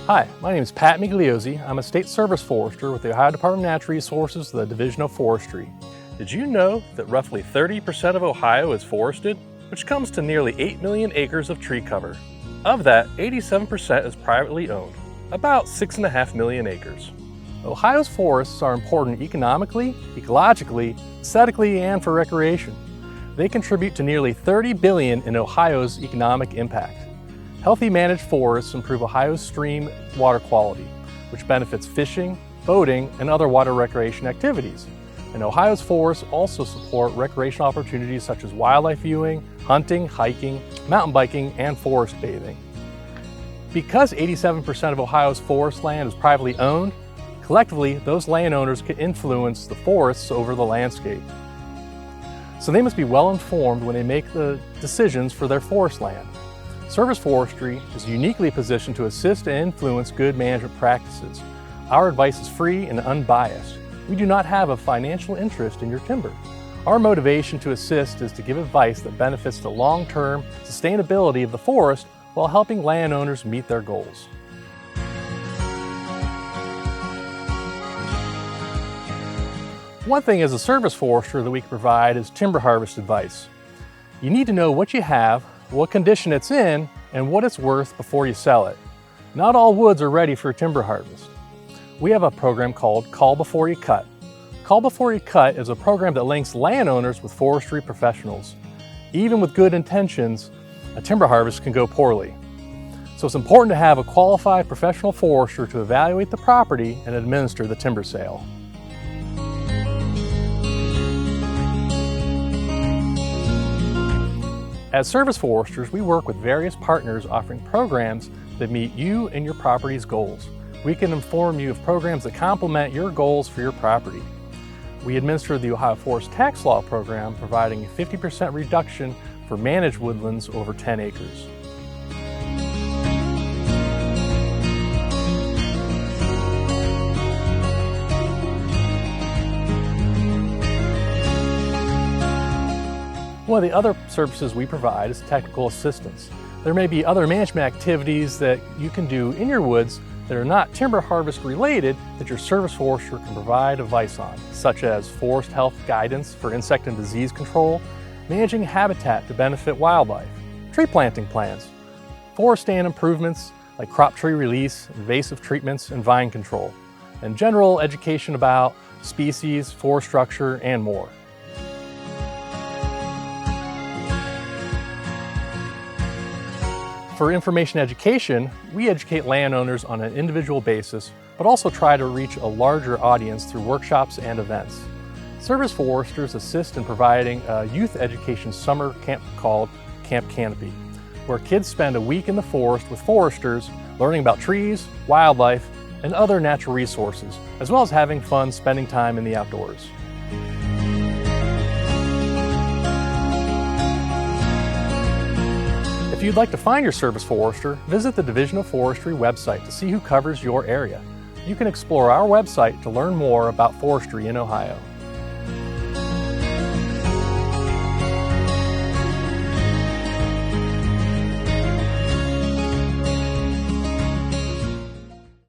Hi, my name is Pat Migliozzi. I'm a state service forester with the Ohio Department of Natural Resources, the Division of Forestry. Did you know that roughly 30% of Ohio is forested, which comes to nearly 8 million acres of tree cover? Of that, 87% is privately owned, about 6.5 million acres. Ohio's forests are important economically, ecologically, aesthetically, and for recreation. They contribute to nearly $30 billion in Ohio's economic impact. Healthy managed forests improve Ohio's stream water quality, which benefits fishing, boating, and other water recreation activities. And Ohio's forests also support recreational opportunities such as wildlife viewing, hunting, hiking, mountain biking, and forest bathing. Because 87% of Ohio's forest land is privately owned, collectively, those landowners can influence the forests over the landscape. So they must be well informed when they make the decisions for their forest land. Service forestry is uniquely positioned to assist and influence good management practices. Our advice is free and unbiased. We do not have a financial interest in your timber. Our motivation to assist is to give advice that benefits the long-term sustainability of the forest while helping landowners meet their goals. One thing as a service forester that we can provide is timber harvest advice. You need to know what you have, what condition it's in, and what it's worth before you sell it. Not all woods are ready for timber harvest. We have a program called Call Before You Cut. Call Before You Cut is a program that links landowners with forestry professionals. Even with good intentions, a timber harvest can go poorly. So it's important to have a qualified professional forester to evaluate the property and administer the timber sale. As service foresters, we work with various partners offering programs that meet you and your property's goals. We can inform you of programs that complement your goals for your property. We administer the Ohio Forest Tax Law program, providing a 50% reduction for managed woodlands over 10 acres. One of the other services we provide is technical assistance. There may be other management activities that you can do in your woods that are not timber harvest related that your service forester can provide advice on, such as forest health guidance for insect and disease control, managing habitat to benefit wildlife, tree planting plans, forest stand improvements like crop tree release, invasive treatments, and vine control, and general education about species, forest structure, and more. For information education, we educate landowners on an individual basis, but also try to reach a larger audience through workshops and events. Service foresters assist in providing a youth education summer camp called Camp Canopy, where kids spend a week in the forest with foresters learning about trees, wildlife, and other natural resources, as well as having fun spending time in the outdoors. If you'd like to find your service forester, visit the Division of Forestry website to see who covers your area. You can explore our website to learn more about forestry in Ohio.